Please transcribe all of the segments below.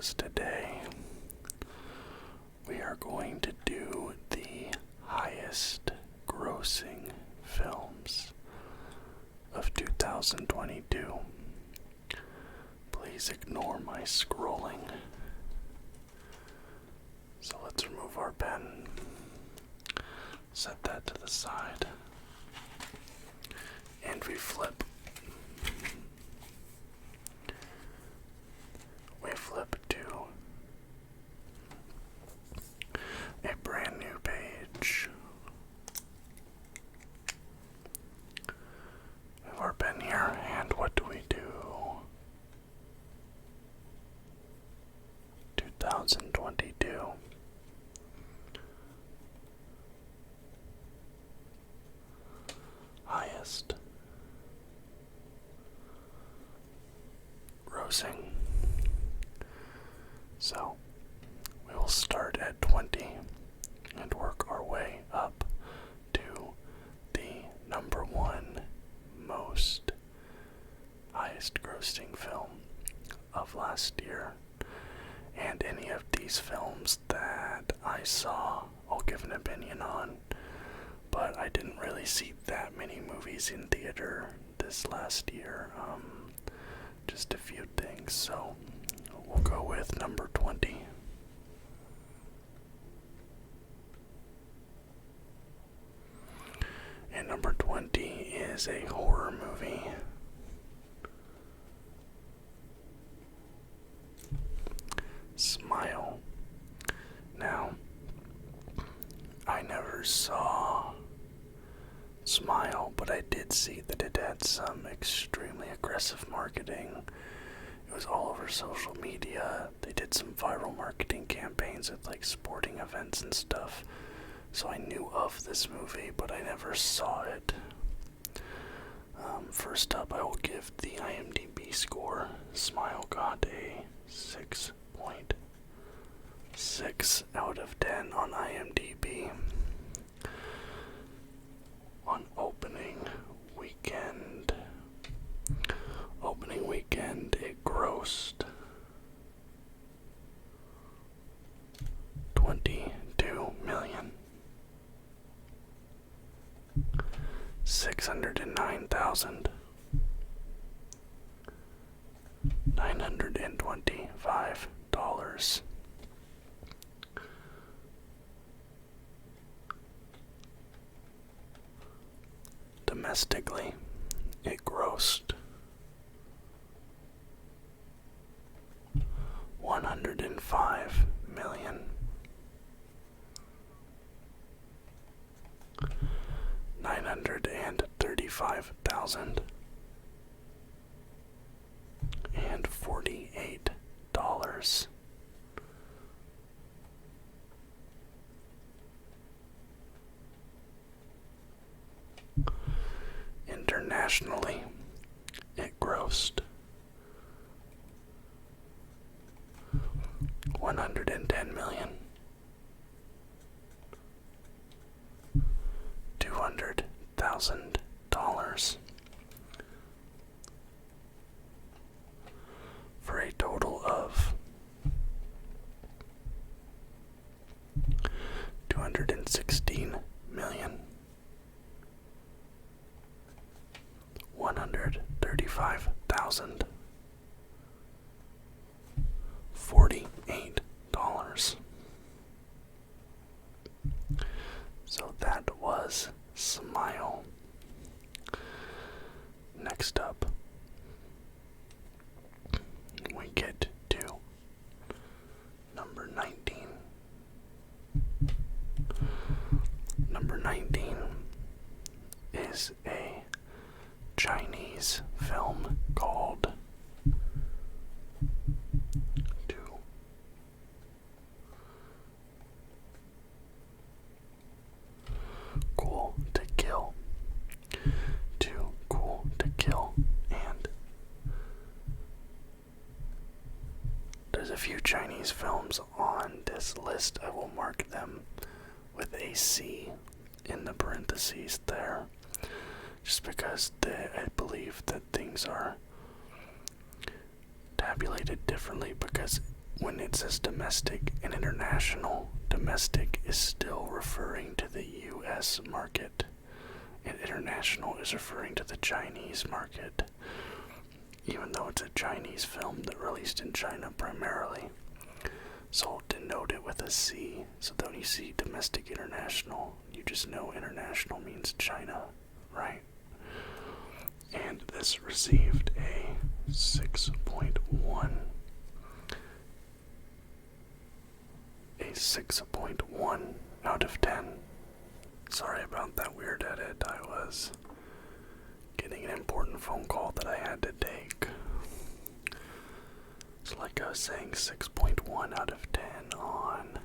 because today we are going to do the highest grossing films of 2022. Please ignore my scrolling. So let's remove our pen, set that to the side, and we flip. We flip to a brand new page. We have our pen here, and what do we do? 2022. Highest grossing. So we will start at 20 and work our way up to the number one most highest grossing film of last year. And any of these films that I saw, I'll give an opinion on. But I didn't really see that many movies in theater this last year. Just a few things. So we'll go with number 20. And number 20 is a horror movie. Smile. Now, I never saw Smile, but I did see that it had some extremely aggressive marketing. It was all over social media. They did some viral marketing campaigns at like sporting events and stuff. So I knew of this movie, but I never saw it. First up, I will give the IMDb score. Smile got a 6.6 out of 10 on IMDb. On opening weekend, it grossed $22,609,925. Domestically, it grossed $105,935,048. Internationally, it grossed $110,200,000 for a total of $216,135,048. So that was Smile. Next up, we get to number 19. Number 19 is a Chinese film called Too Cool to Kill. And there's a few Chinese films on this list. I will mark them with a C in the parentheses there, just because I believe that things are tabulated differently, because when it says domestic and international, domestic is still referring to the US market, and international is referring to the Chinese market, even though it's a Chinese film that released in China primarily. So I'll denote it with a C, so that when you see domestic international, you just know international means China, right? And this received a 6.1. A 6.1 out of 10. Sorry about that weird edit. I was getting an important phone call that I had to take. So like I was saying, 6.1 out of 10 on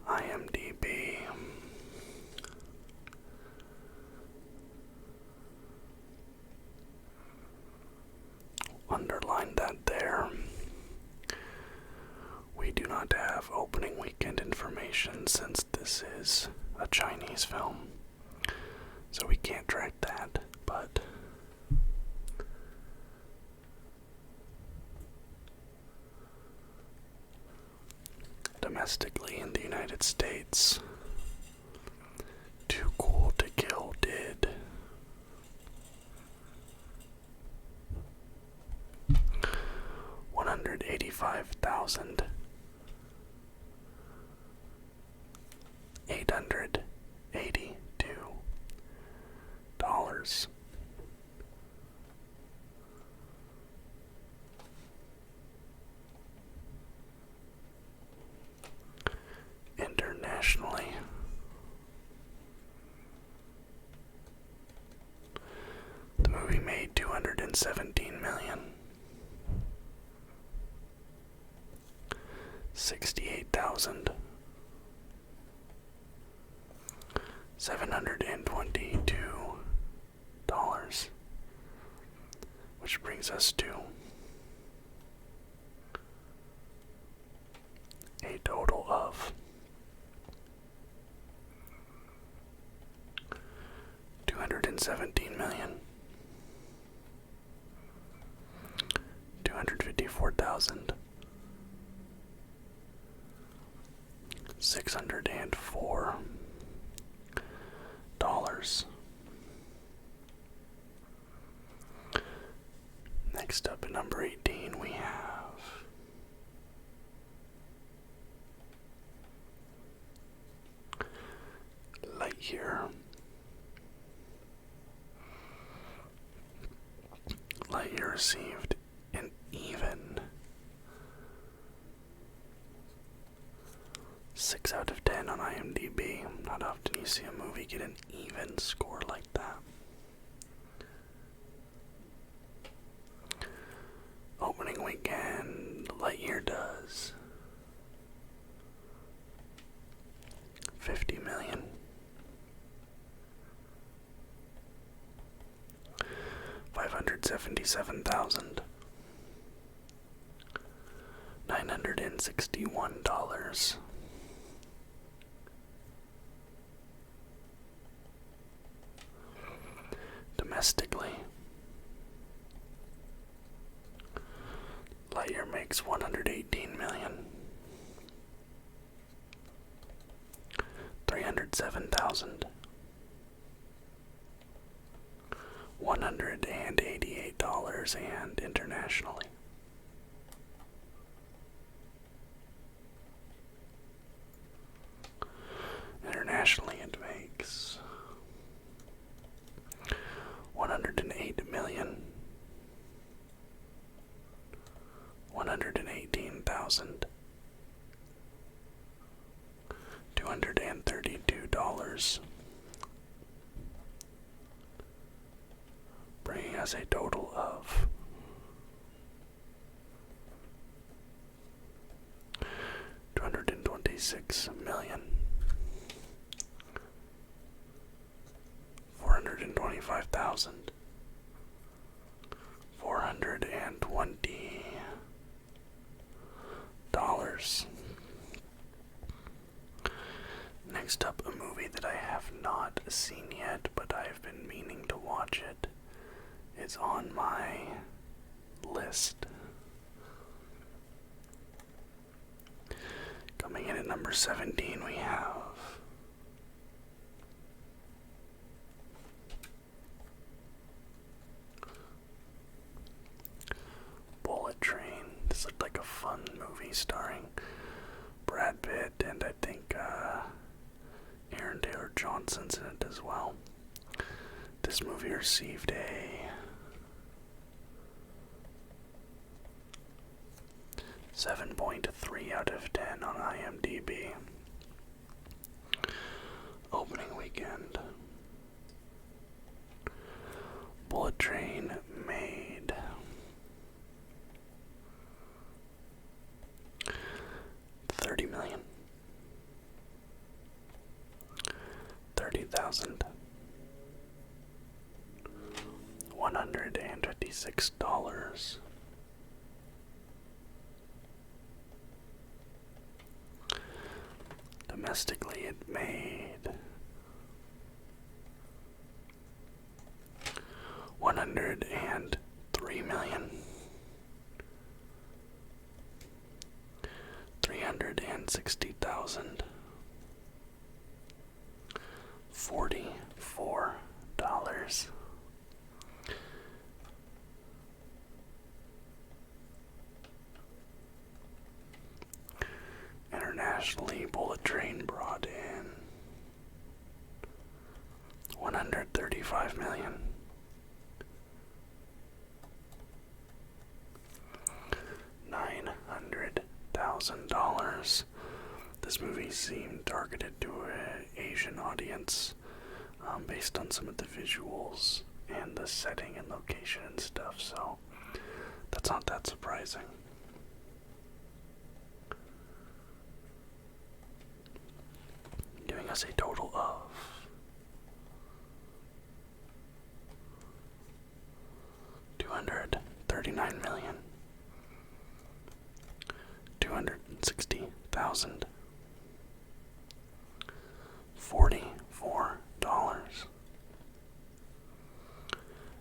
IMDb. Underline that there. We do not have opening weekend information since this is a Chinese film, so we can't track that, but domestically in the United States, Too Cool to Kill did $185,882. Internationally, the movie made $217 million. 68,722, which brings us to a total of $254,604. Next up at number 18 we have Lightyear. Lightyear received an even 6 out of 10 on IMDb. Not often you see a movie get an even score like that. Opening weekend, Lightyear does $50 million. $577,961. Domestically, Lightyear makes $118,307,188, and internationally, it makes $108,118,232, bringing us a total of $226,425,420. Next up, a movie that I have not seen yet, but I've been meaning to watch it. It's on my list. number 17 we have Bullet Train. This looked like a fun movie starring Brad Pitt and I think Aaron Taylor Johnson's in it as well. This movie received a 7.3 out of 10 on IMDb. Opening weekend. Bullet Train made $30 million. $30,156. Domestically, it made $103,360,044. Internationally, Bullet Train brought in $135 million. $900,000. This movie seemed targeted to an Asian audience, based on some of the visuals and the setting and location and stuff, so that's not that surprising. Giving us a total of $239,260,044.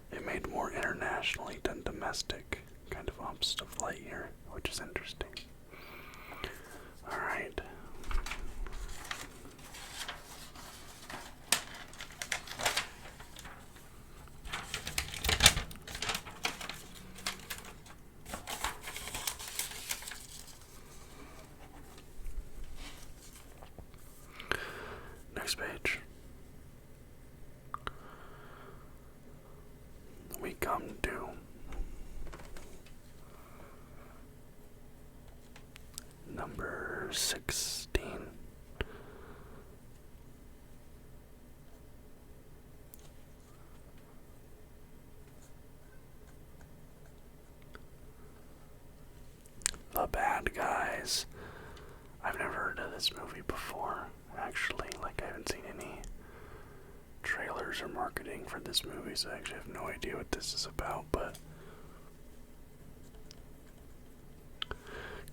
It made more internationally than domestic, kind of opposite of Lightyear, which is interesting. Alright. Next page. We come to number 16. The Bad Guys. I've never heard of this movie before, actually. Like, I haven't seen any trailers or marketing for this movie, so I actually have no idea what this is about, but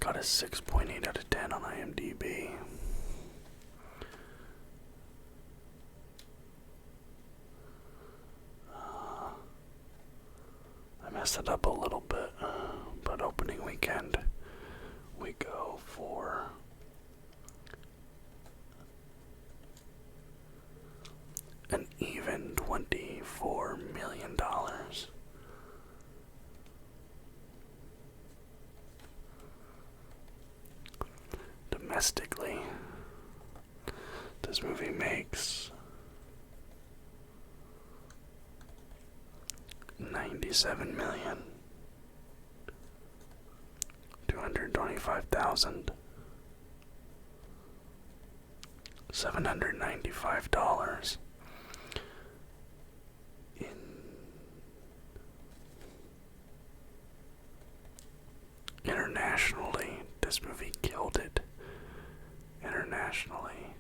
got a 6.8 out of 10 on IMDb. I messed it up a little bit, but opening weekend we go for an even $24 million. Domestically, this movie makes $97,225,795. Internationally, this movie killed it. Internationally,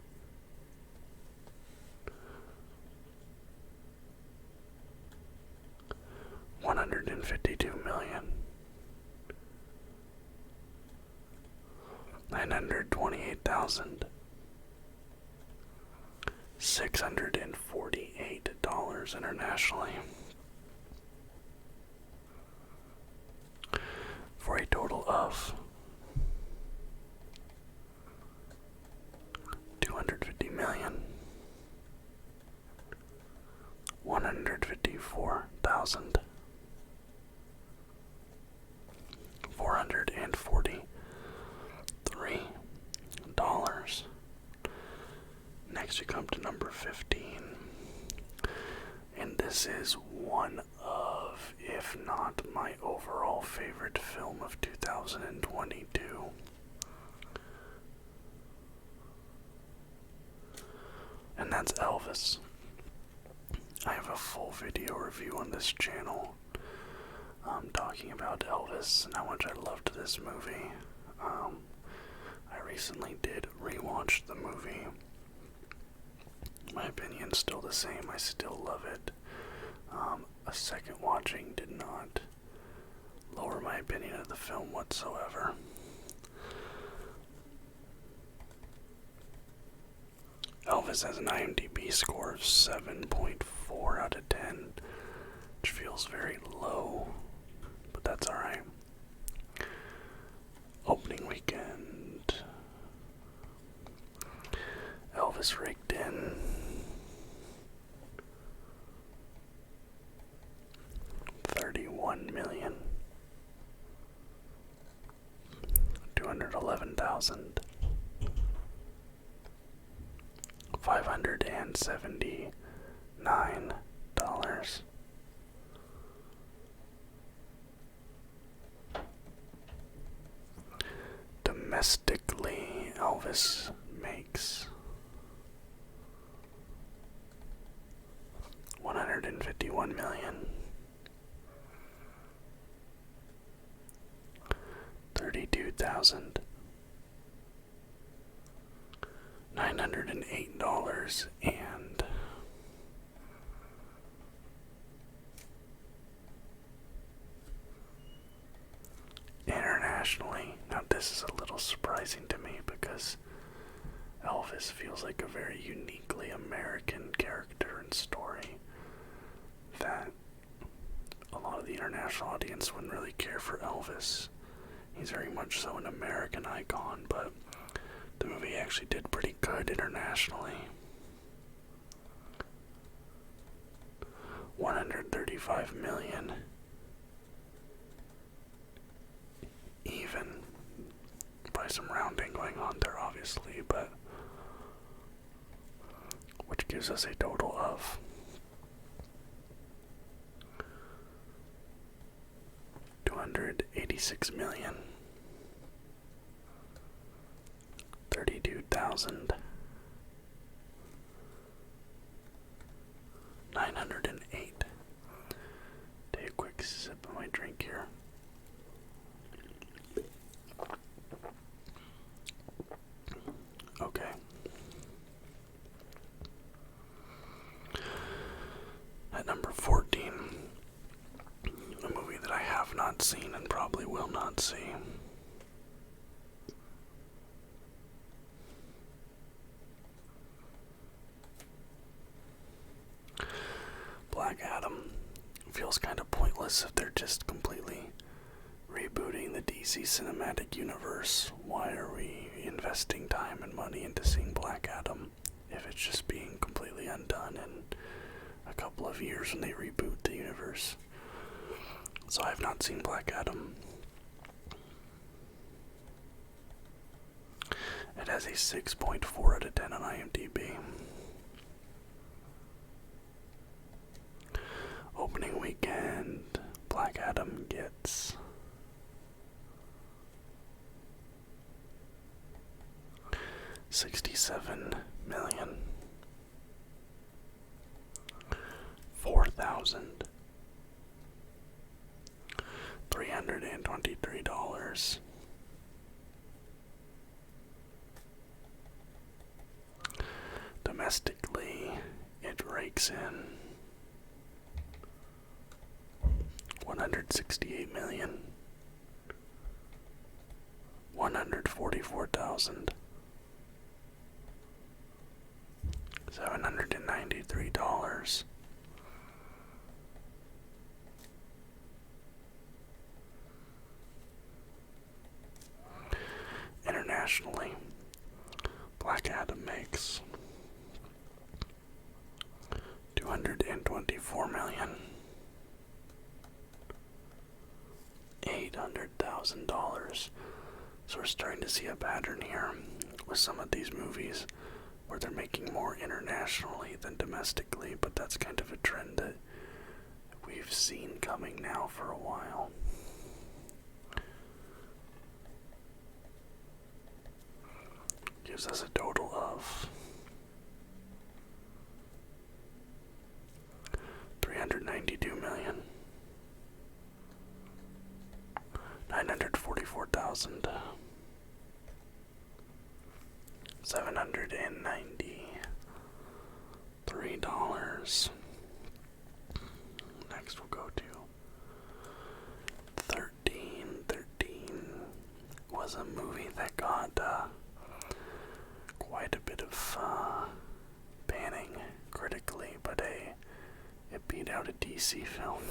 $152,928,648 internationally, for a total of one of, if not my overall favorite film of 2022. And that's Elvis. I have a full video review on this channel talking about Elvis and how much I loved this movie. I recently did rewatch the movie. My opinion's still the same. I still love it. A second watching did not lower my opinion of the film whatsoever. Elvis has an IMDb score of 7.4 out of 10, which feels very low, but that's alright. Opening weekend, Elvis raked in $211,279. Domestically, Elvis makes $151 million. $32,908 and internationally. Now this is a little surprising to me because Elvis feels like a very uniquely American character and story that a lot of the international audience wouldn't really care for Elvis. He's very much so an American icon, but the movie actually did pretty good internationally. $135 million. Even. By some rounding going on there, obviously, but which gives us a total of $286 million. 32,908. Take a quick sip of my drink here. Okay. At number 14, a movie that I have not seen and probably will not see. Black Adam. Feels kind of pointless if they're just completely rebooting the DC cinematic universe. Why are we investing time and money into seeing Black Adam if it's just being completely undone in a couple of years when they reboot the universe? So I have not seen Black Adam. It has a 6.4 out of 10 on IMDb. Opening weekend, Black Adam gets $67 million. $4,323. Domestically, it rakes in $168 million. 144,000. $793. Internationally, Black Adam makes $224 million. $800,000. So we're starting to see a pattern here with some of these movies where they're making more internationally than domestically, but that's kind of a trend that we we've seen coming now for a while. Gives us a total of $944,793. Next we'll go to 13. 13 was a movie that got quite a bit of banning critically, but it beat out a DC film.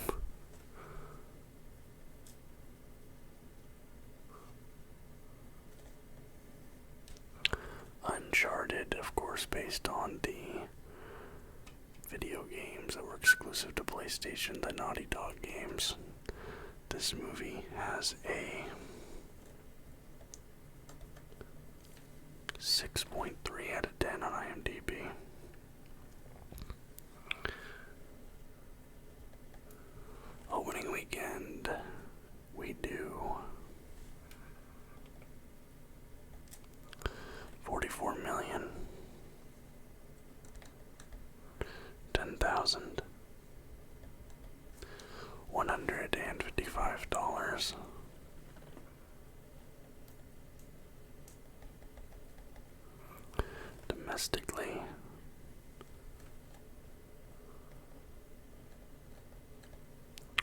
Uncharted, of course, based on the video games that were exclusive to PlayStation, the Naughty Dog games. This movie has a 6.3 out of 10 on IMDb. Opening weekend, we do 44 million, $10,155. Domestically,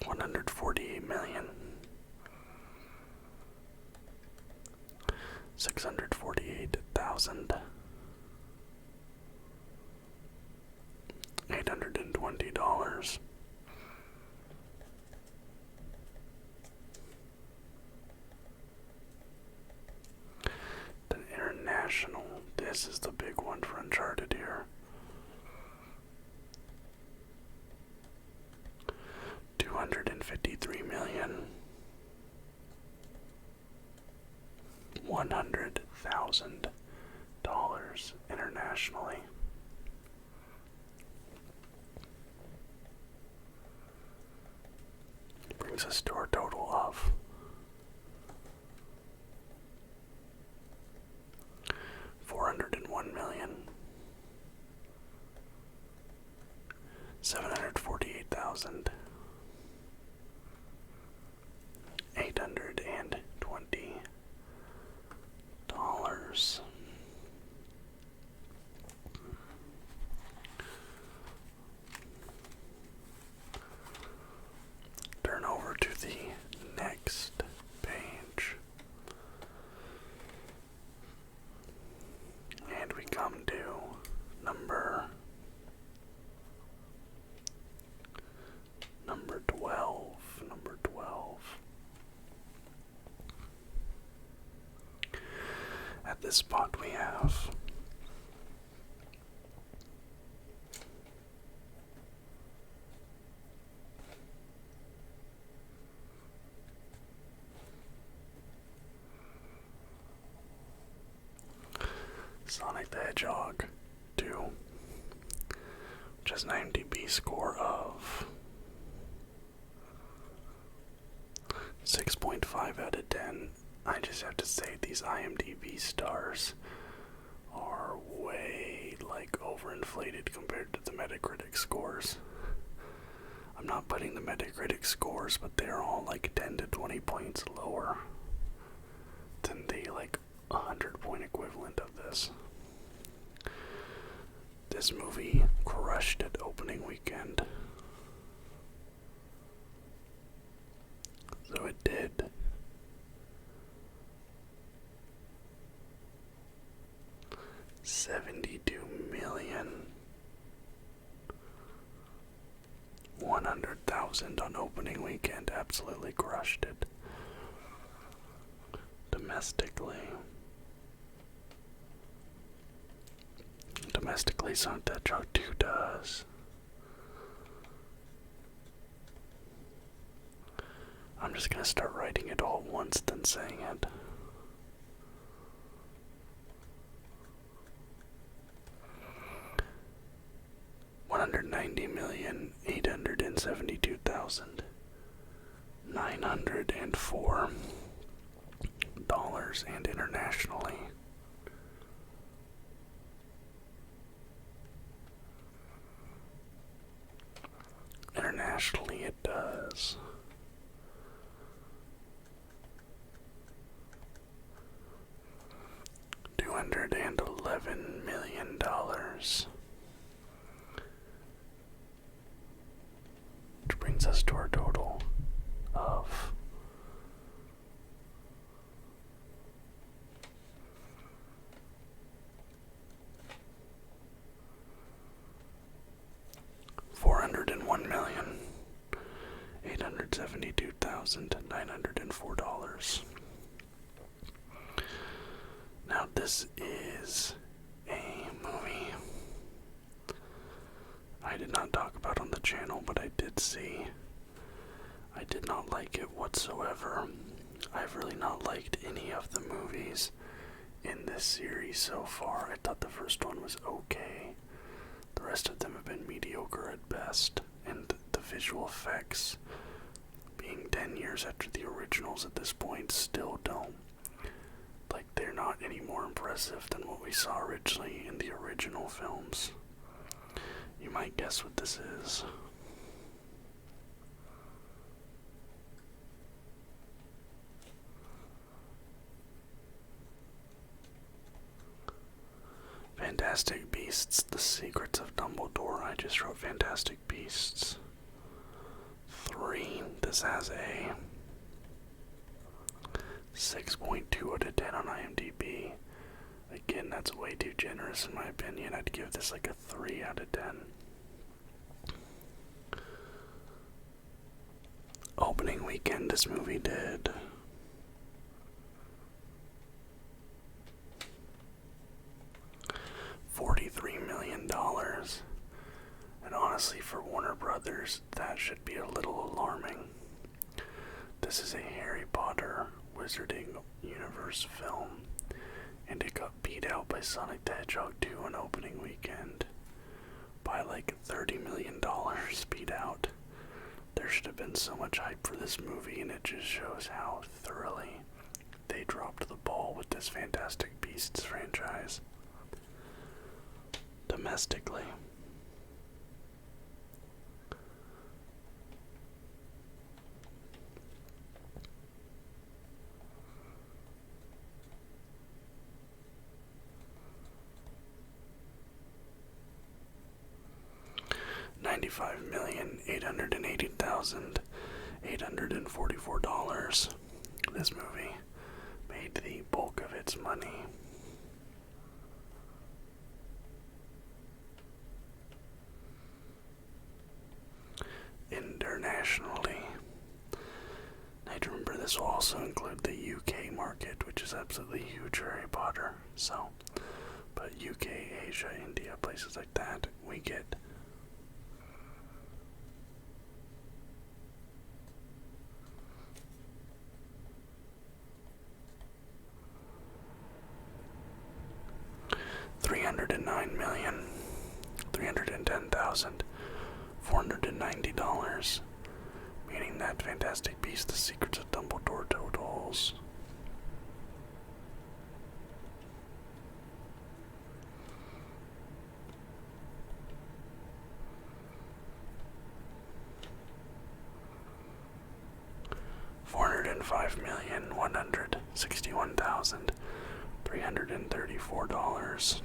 $148,648,000. $820. Then international, this is the big one for Uncharted here. $253,100,000 internationally. Brings us to our total of $401,748,820. Turn over to the next page, and we come to number 12. Number 12. At this spot we have Sonic the Hedgehog 2, which has an IMDb score of 6.5 out of 10. I just have to say these IMDb stars are way overinflated compared to the Metacritic scores. I'm not putting the Metacritic scores, but they're all 10 to 20 points lower than the 100-point equivalent of this. This movie crushed it opening weekend. So it did. $72,100,000 on opening weekend. Absolutely crushed it. Domestically, Sonic the Hedgehog 2 does. I'm just gonna start writing it all at once, then saying it. $190,872,000. and internationally. Internationally, it does $211 million, which brings us to our total of $401,872,904. Now, this is a movie I did not talk about on the channel, but I did see. I did not like it whatsoever. I've really not liked any of the movies in this series so far. I thought the first one was okay. The rest of them have been mediocre at best, and the visual effects, being 10 years after the originals at this point, still don't. Like, they're not any more impressive than what we saw originally in the original films. You might guess what this is. Fantastic Beasts, The Secrets of Dumbledore. I just wrote Fantastic Beasts 3. This has a 6.2 out of 10 on IMDb. Again, that's way too generous in my opinion. I'd give this like a 3 out of 10. Opening weekend, this movie did $43 million. And honestly, for Warner Brothers, that should be a little alarming. This is a Harry Potter Wizarding Universe film, and it got beat out by Sonic the Hedgehog 2 on opening weekend by like $30 million. Beat out. There should have been so much hype for this movie, and it just shows how thoroughly they dropped the ball with this Fantastic Beasts franchise. Domestically, $95,880,844. This movie made the bulk of its money. Internationally, now to remember, this will also include the UK market, which is absolutely huge for Harry Potter. So, but UK, Asia, India, places like that, we get $309,310,490, meaning that Fantastic Beasts: The Secrets of Dumbledore totals $405,161,334.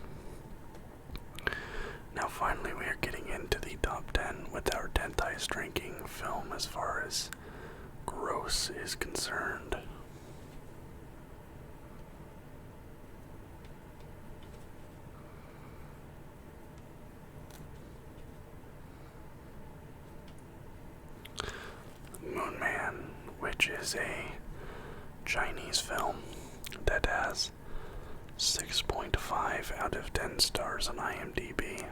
Now finally we are getting into the top 10 with our 10th highest ranking film as far as gross is concerned. Moon Man, which is a Chinese film that has 6.5 out of 10 stars on IMDb.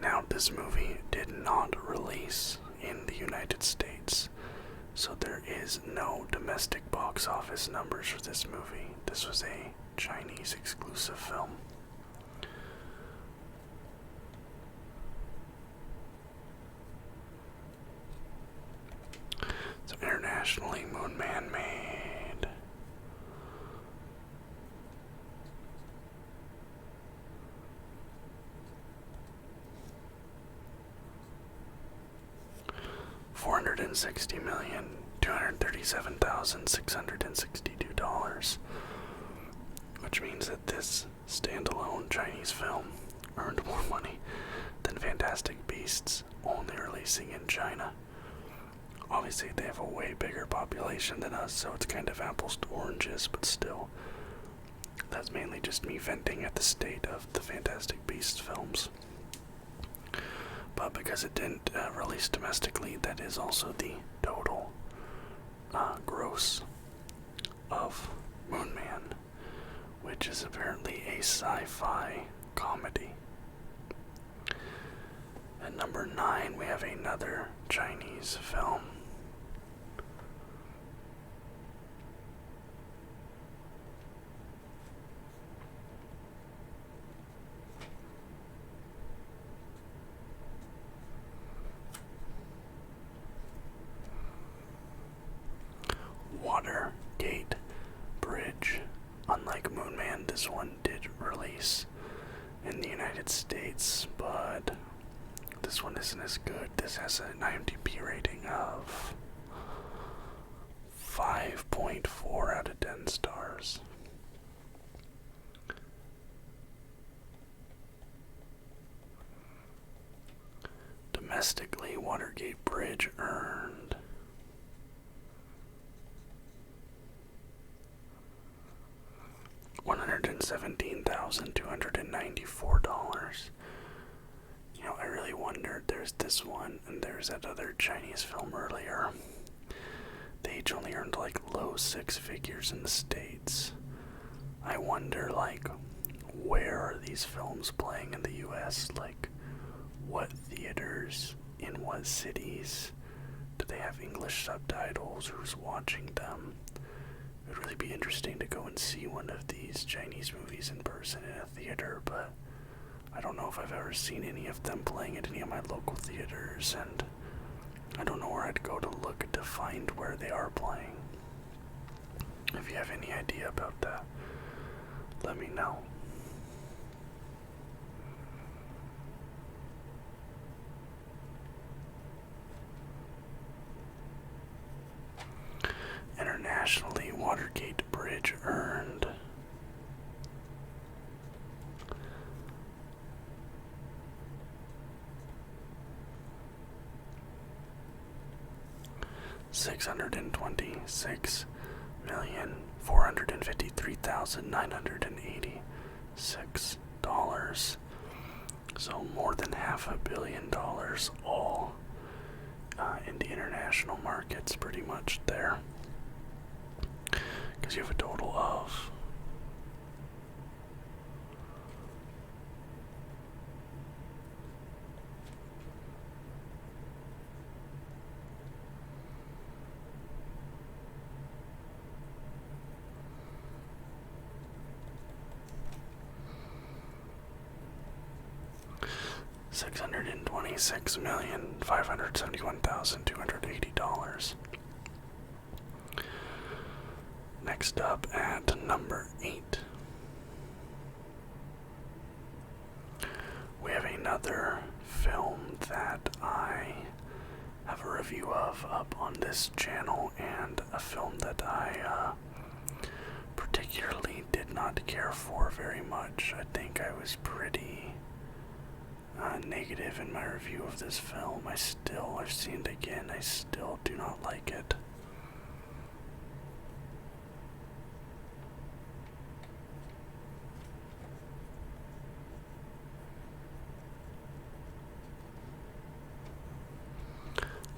Now, this movie did not release in the United States, so there is no domestic box office numbers for this movie. This was a Chinese exclusive film. So internationally, Moon Man made $160,237,662, which means that this standalone Chinese film earned more money than Fantastic Beasts only releasing in China. Obviously, they have a way bigger population than us, so it's kind of apples to oranges, but still, that's mainly just me venting at the state of the Fantastic Beasts films. But because it didn't release domestically, that is also the total gross of Moon Man, which is apparently a sci-fi comedy. At number 9, we have another Chinese film. Watergate Bridge. Unlike Moon Man, this one did release in the United States, but this one isn't as good. This has an IMDb rating of 5.4 out of 10 stars. Domestically, Watergate Bridge earned $117,294. You know, I really wondered, there's this one, and there's that other Chinese film earlier. They each only earned like low six figures in the States. I wonder, like, where are these films playing in the US? Like, what theaters, in what cities? Do they have English subtitles? Who's watching them? It would really be interesting to go and see one of these Chinese movies in person in a theater, but I don't know if I've ever seen any of them playing at any of my local theaters, and I don't know where I'd go to look to find where they are playing. If you have any idea about that, let me know. Internationally, Watergate Bridge earned $623,453,986. So more than $500 million, all in the international markets, pretty much there. Because you have a total of $626,571,280. Next up at number 8, we have another film that I have a review of up on this channel, and a film that I particularly did not care for very much. I think I was pretty negative in my review of this film. I've seen it again, I still do not like it.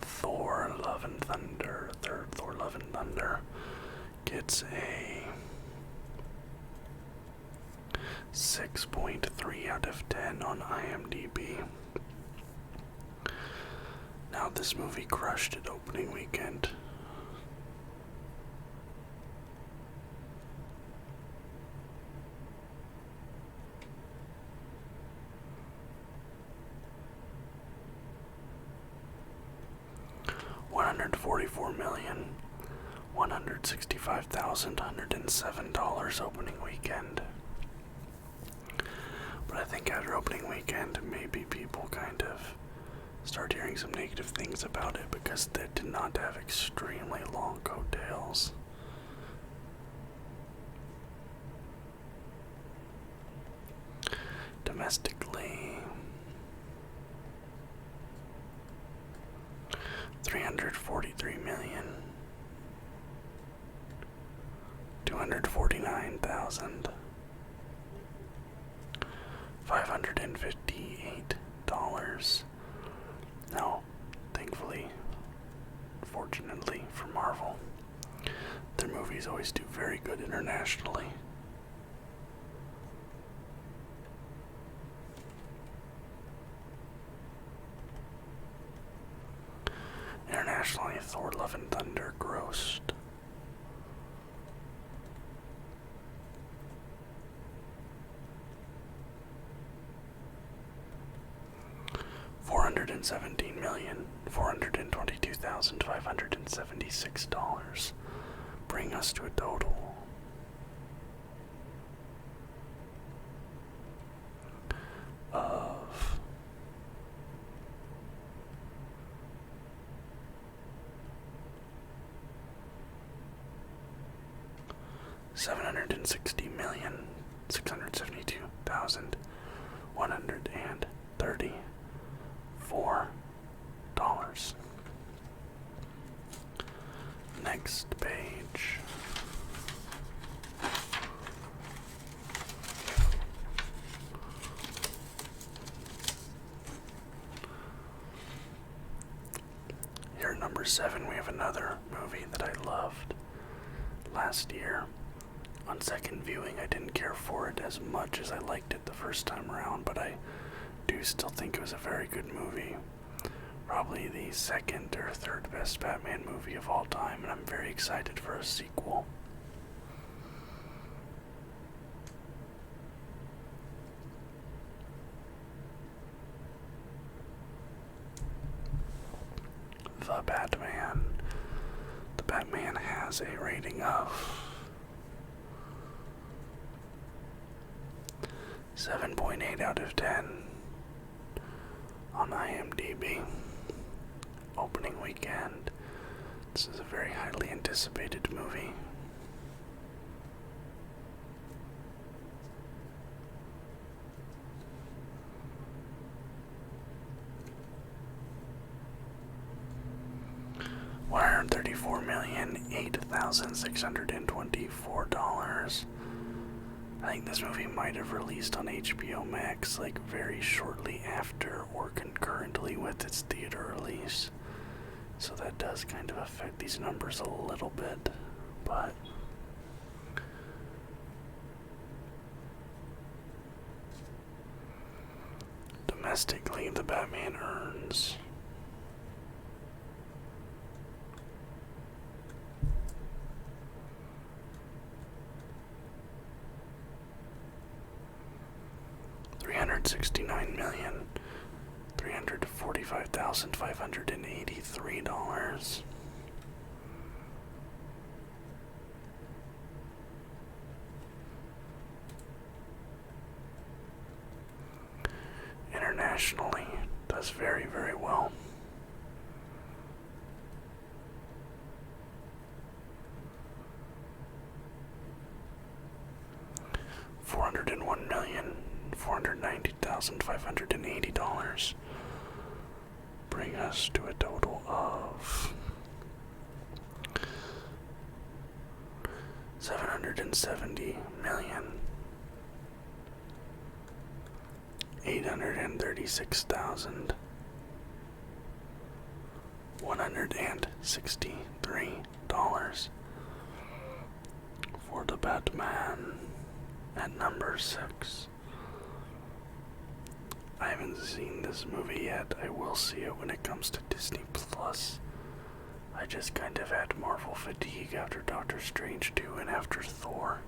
Thor Love and Thunder, third Thor Love and Thunder, gets a 6.3 out of 10 on IMDb. Now, this movie crushed it opening weekend. $144,165,107 opening weekend. But I think after opening weekend, maybe people kind of start hearing some negative things about it because they did not have extremely long coattails. Domestically, 343,249,558. Now, thankfully, fortunately for Marvel, their movies always do very good internationally. Internationally, Thor: Love and Thunder grossed $417,422,576, bring us to a total of $760,672,134. Next page. Here at number 7, we have another movie that I loved last year. On second viewing, I didn't care for it as much as I liked it the first time around, but I do still think it was a very good movie. Probably the second or third best Batman movie of all time, and I'm very excited for a sequel. The Batman. The Batman has a rating of 7.8 out of 10 on IMDb. Opening weekend. This is a very highly anticipated movie. $134,008,624. I think this movie might have released on HBO Max like very shortly after or concurrently with its theater release. So that does kind of affect these numbers a little bit, but domestically, the Batman earns $369,345,583. Internationally, does very, very well. $401,490,580, bring us to a total of $770,836,163 for the Batman. At number 6, I haven't seen this movie yet. I will see it when it comes to Disney Plus. I just kind of had Marvel fatigue after Doctor Strange 2 and after Thor.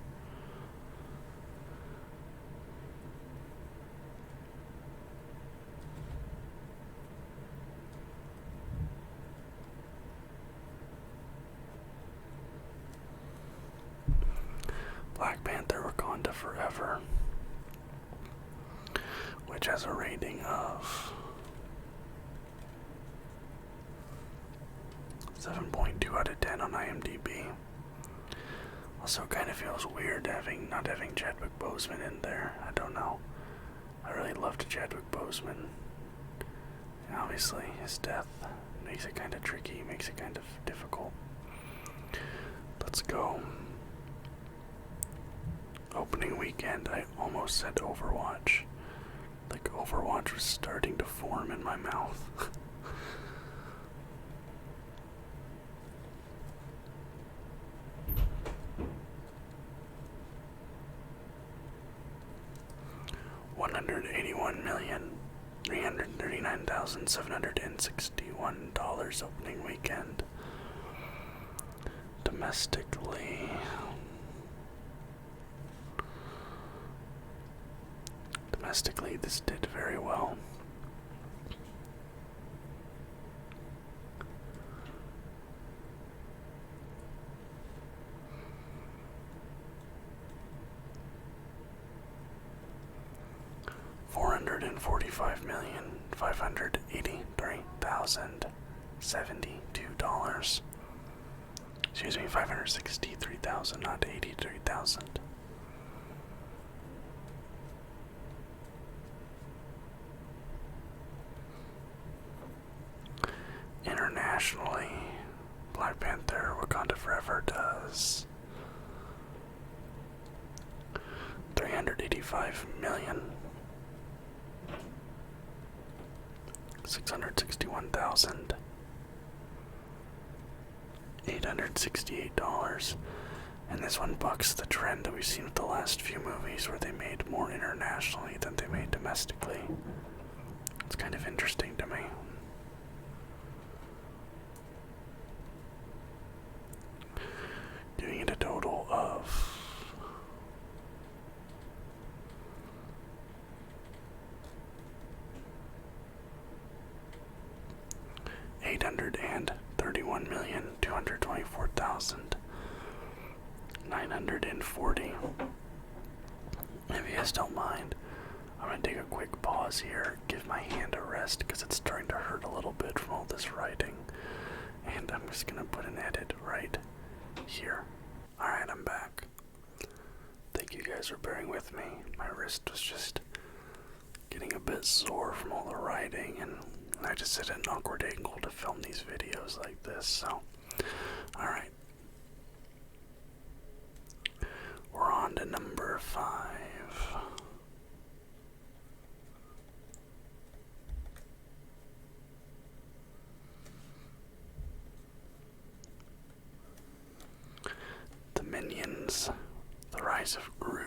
Black Panther: Wakanda Forever, which has a rating of 7.2 out of 10 on IMDb. Also, kind of feels weird not having Chadwick Boseman in there. I don't know. I really loved Chadwick Boseman. And obviously, his death makes it kind of tricky, makes it kind of difficult. Let's go. Opening weekend, I almost said Overwatch. Like Overwatch was starting to form in my mouth. $181,339,761 opening weekend. Domestically, this did very well. $445,583,072. Excuse me, 563,000, not 83,000. Internationally, Black Panther Wakanda Forever does $385,661,868. And this one bucks the trend that we've seen with the last few movies where they made more internationally than they made domestically. It's kind of interesting to me. Giving it a total of $831,224,940. If you guys don't mind, I'm going to take a quick pause here, give my hand a rest because it's starting to hurt a little bit from all this writing. And I'm just going to put an edit right here. Alright, I'm back. Thank you guys for bearing with me. My wrist was just getting a bit sore from all the writing, and I just sit at an awkward angle to film these videos like this, so. Alright. We're on to number 5. The Minions, The Rise of Gru.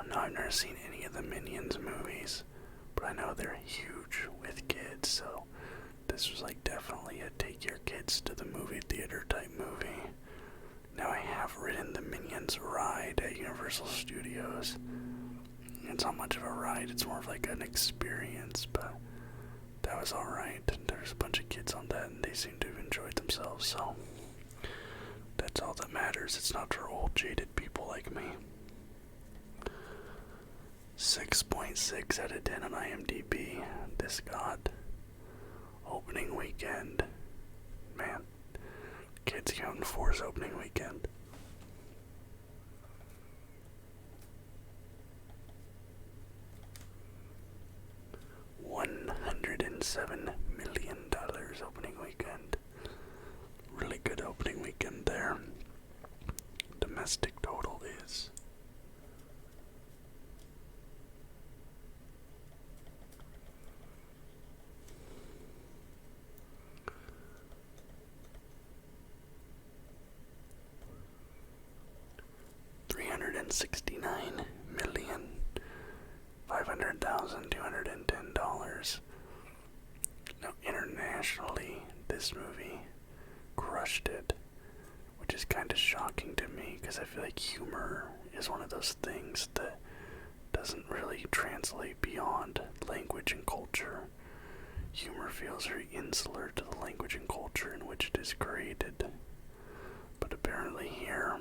No, I've never seen any of the Minions movies, but I know they're huge with kids, so this was like definitely a take your kids to the movie theater type movie. Now I have ridden the Minions ride at Universal Studios. It's not much of a ride, it's more of like an experience, but that was alright. There's a bunch of kids on that and they seem to have enjoyed themselves, so that's all that matters. It's not for old jaded people like me. 6.6 out of 10 on IMDb. This got opening weekend. Man, kids counting four's opening weekend. $107 million opening weekend. Really good opening weekend there. Domestic total is $369,500,210. Now, internationally, this movie crushed it, which is kind of shocking to me because I feel like humor is one of those things that doesn't really translate beyond language and culture. Humor feels very insular to the language and culture in which it is created. But apparently here,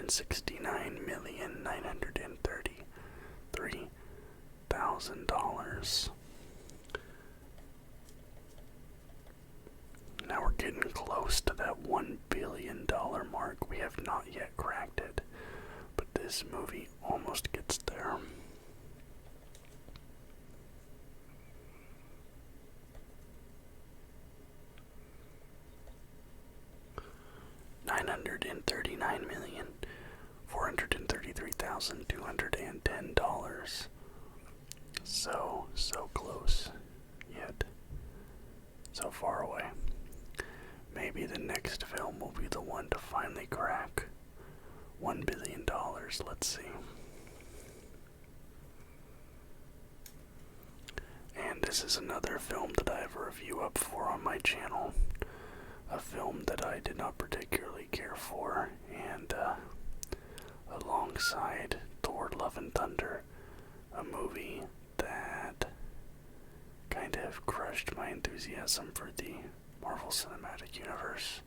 $269,933,000. Now we're getting close to that $1 billion mark. We have not yet cracked it, but this movie almost gets there. $939,433,210. So close, yet so far away. Maybe the next film will be the one to finally crack $1 billion. Let's see. And this is another film that I have a review up for on my channel. A film that I did not particularly care for, and alongside Thor: Love and Thunder, a movie that kind of crushed my enthusiasm for the Marvel Cinematic Universe.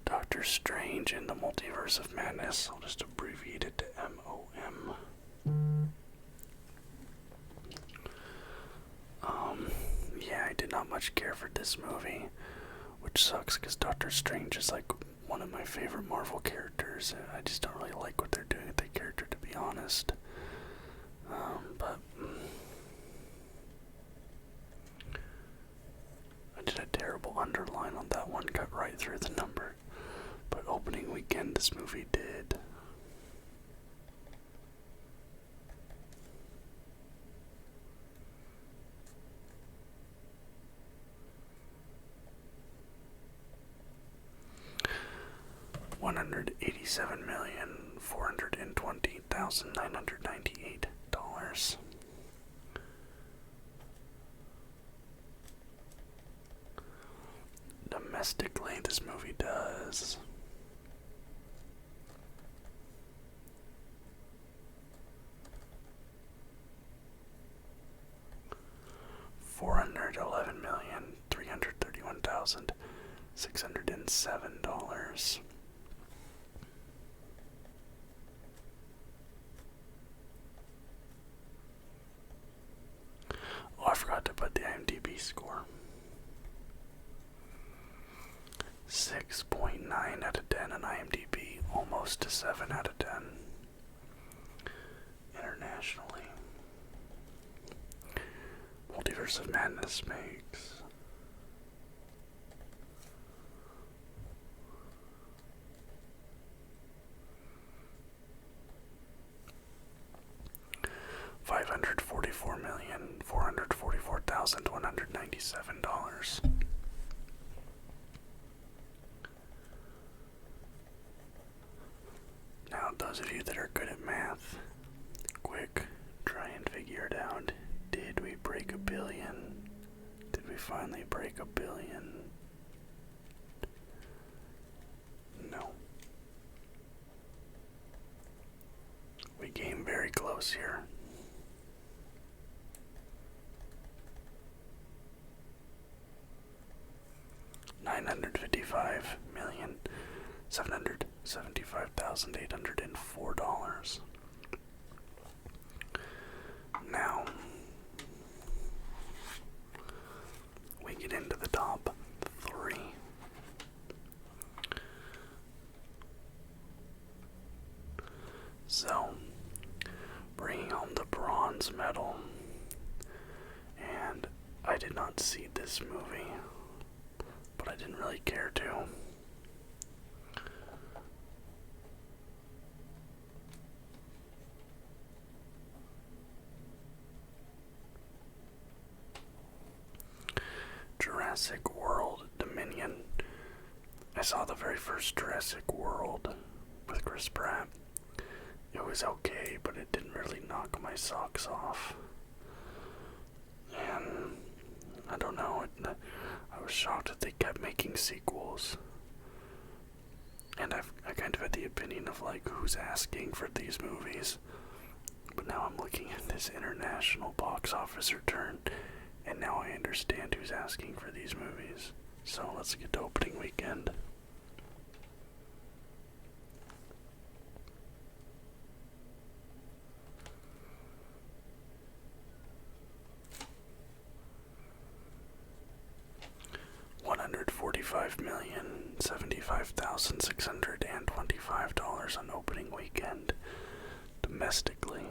Doctor Strange in the Multiverse of Madness. I'll just abbreviate it to MOM. Yeah, I did not much care for this movie, which sucks because Doctor Strange is like one of my favorite Marvel characters. I just don't really like what they're doing with the character, to be honest. But I did a terrible underline on that one, cut right through the number. But opening weekend, this movie did. $187,420,998. Domestically, this movie does $411,331,607. Oh, I forgot to put the IMDb score. 6.9 out of 10 on IMDb, almost a 7 out of 10 internationally. Multiverse of Madness makes $544,444,197. Now, those of you that are good at math, quick, try and figure it out. Did we break $1 billion? Did we finally break $1 billion? No. We came very close here. $955,775,804. Now, we get into the top 3. So, bringing home the bronze medal, and I did not see this movie, but I didn't really care to. Jurassic World Dominion. I saw the very first Jurassic World with Chris Pratt. It was okay, but it didn't really knock my socks off. And I don't know, I was shocked that they kept making sequels. And I kind of had the opinion of like who's asking for these movies. But now I'm looking at this international box office return, and now I understand who's asking for these movies. So let's get to opening weekend. $145,075,625 on opening weekend domestically.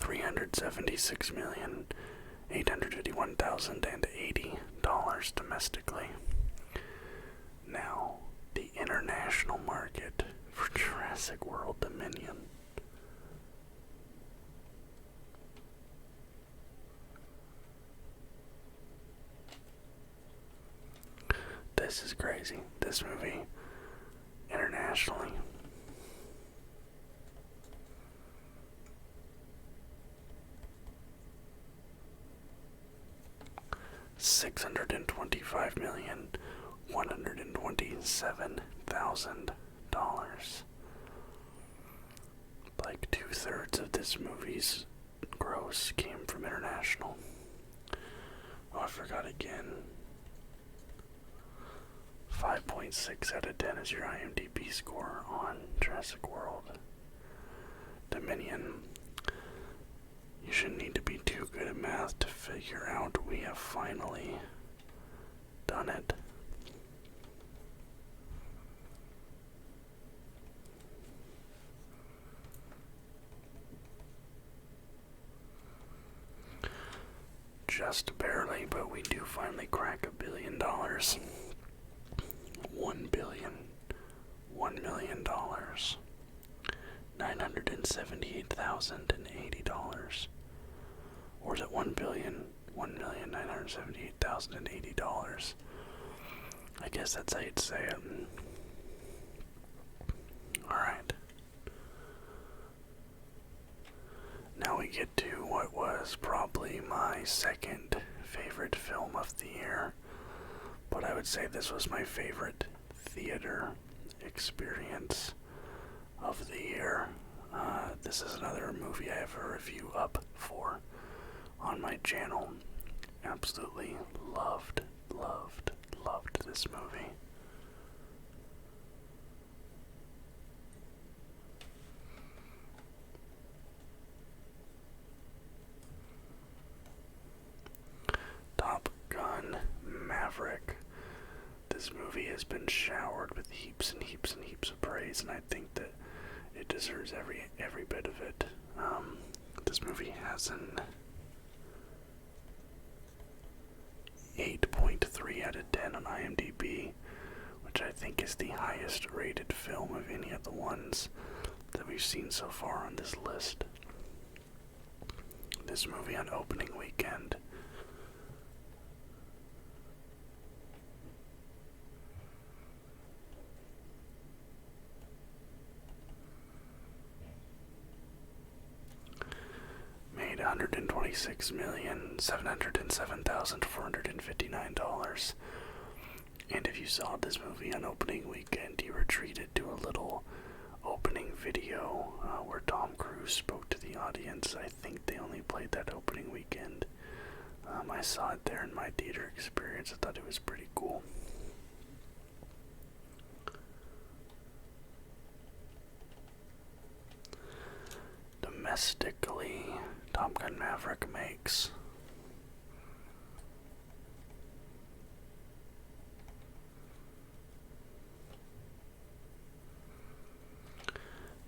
$376,851,080 domestically. Now, the international market for Jurassic World Dominion. This is crazy. This movie, internationally, $625,127,000. Like 2/3 of this movie's gross came from international. Oh, I forgot again. 5.6 out of 10 is your IMDb score on Jurassic World Dominion. You shouldn't need to be too good at math to figure out we have finally done it. Just barely, but we do finally crack $1 billion. $1 billion. $1 million. $978,080. Or is it $1,978,080? I guess that's how you'd say it. Alright. Now we get to what was probably my second favorite film of the year. But I would say this was my favorite theater experience of the year. This is another movie I have a review up for on my channel. Absolutely loved this movie. Top Gun Maverick. This movie has been showered with heaps and heaps and heaps of praise, and I think that it deserves every bit of it. This movie has an 8.3 out of 10 on IMDb, which I think is the highest rated film of any of the ones that we've seen so far on this list. This movie on opening weekend made $126,707,459. And if you saw this movie on opening weekend, you were treated to a little opening video where Tom Cruise spoke to the audience. I think they only played that opening weekend. I saw it there in my theater experience. I thought it was pretty cool. Domestically, Top Gun Maverick makes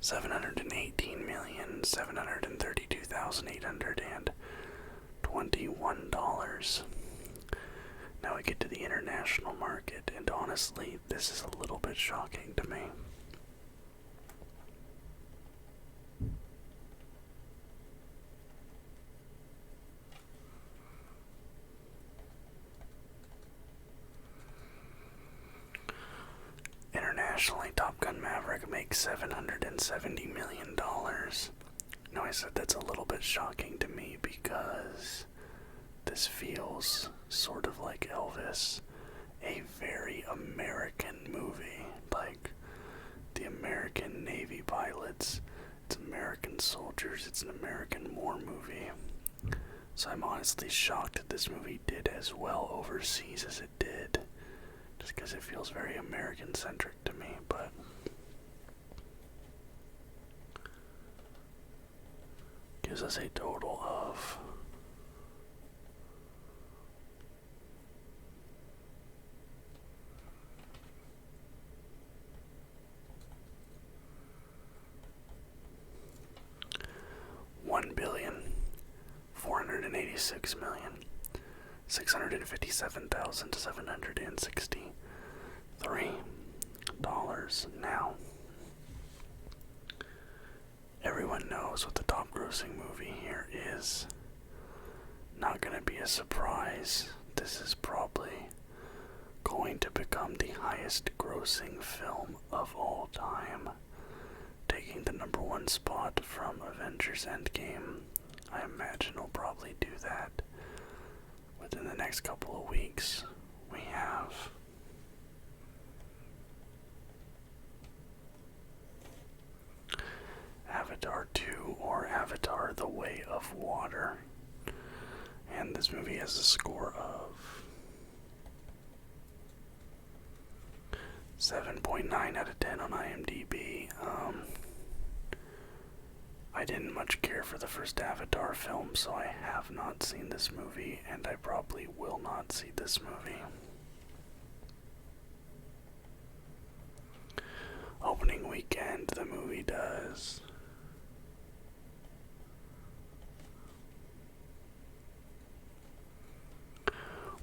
$718,732,821. Now we get to the international market, and honestly, this is a little bit shocking to me. Internationally, Top Gun Maverick makes $770 million. Now, I said that's a little bit shocking to me because this feels sort of like Elvis, a very American movie. Like, the American Navy pilots, it's American soldiers, it's an American war movie. So I'm honestly shocked that this movie did as well overseas as it did. Just because it feels very American-centric to me, but... gives us a total of... $1,486,657,763 now. Everyone knows what the top grossing movie here is. Not gonna be a surprise. This is probably going to become the highest grossing film of all time, taking the number one spot from Avengers Endgame. I imagine we'll probably do that within the next couple of weeks. We have Avatar 2 or Avatar: The Way of Water. And this movie has a score of 7.9 out of 10 on IMDb. I didn't much care for the first Avatar film, so I have not seen this movie, and I probably will not see this movie. Opening weekend, the movie does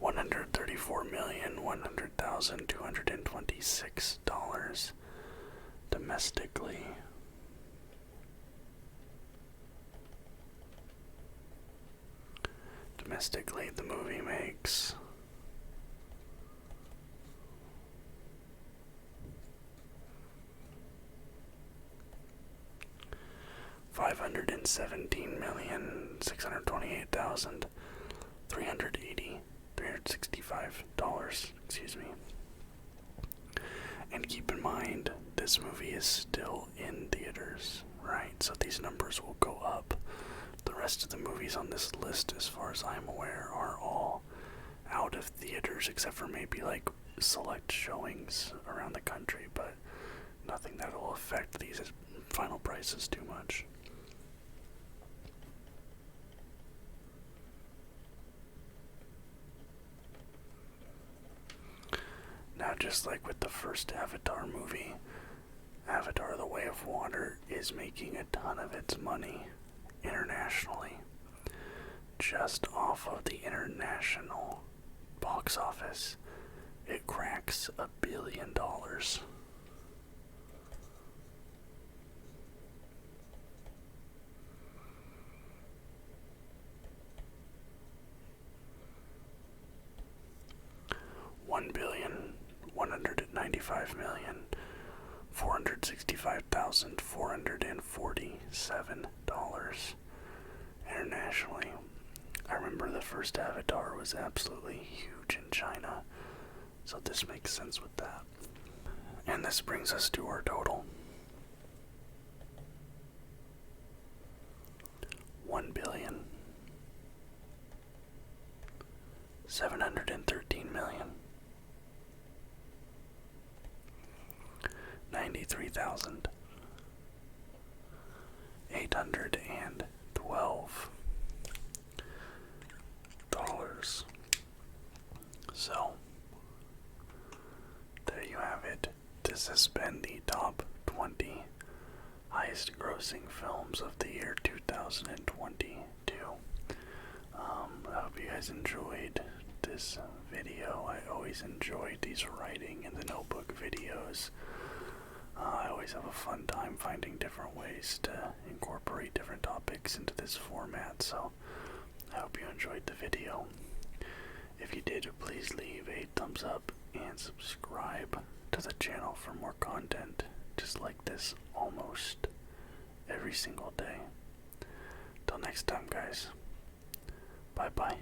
$134,100,226 domestically. Domestically, the movie makes $517,628,365. Excuse me. And keep in mind, this movie is still in theaters, right? So these numbers will go up. The rest of the movies on this list, as far as I'm aware, are all out of theaters, except for maybe like select showings around the country, but nothing that will affect these final prices too much. Now, just like with the first Avatar movie, Avatar: The Way of Water is making a ton of its money internationally. Just off of the international box office, it cracks $1 billion. $1,195,465,447 internationally. I remember the first Avatar was absolutely huge in China, so this makes sense with that. And this brings us to our total. $1,713,812. So, there you have it. This has been the top 20 highest grossing films of the year 2022. I hope you guys enjoyed this video. I always enjoy these writing in the notebook videos. I always have a fun time finding different ways to incorporate different topics into this format, so I hope you enjoyed the video. If you did, please leave a thumbs up and subscribe to the channel for more content just like this almost every single day. Till next time, guys. Bye bye.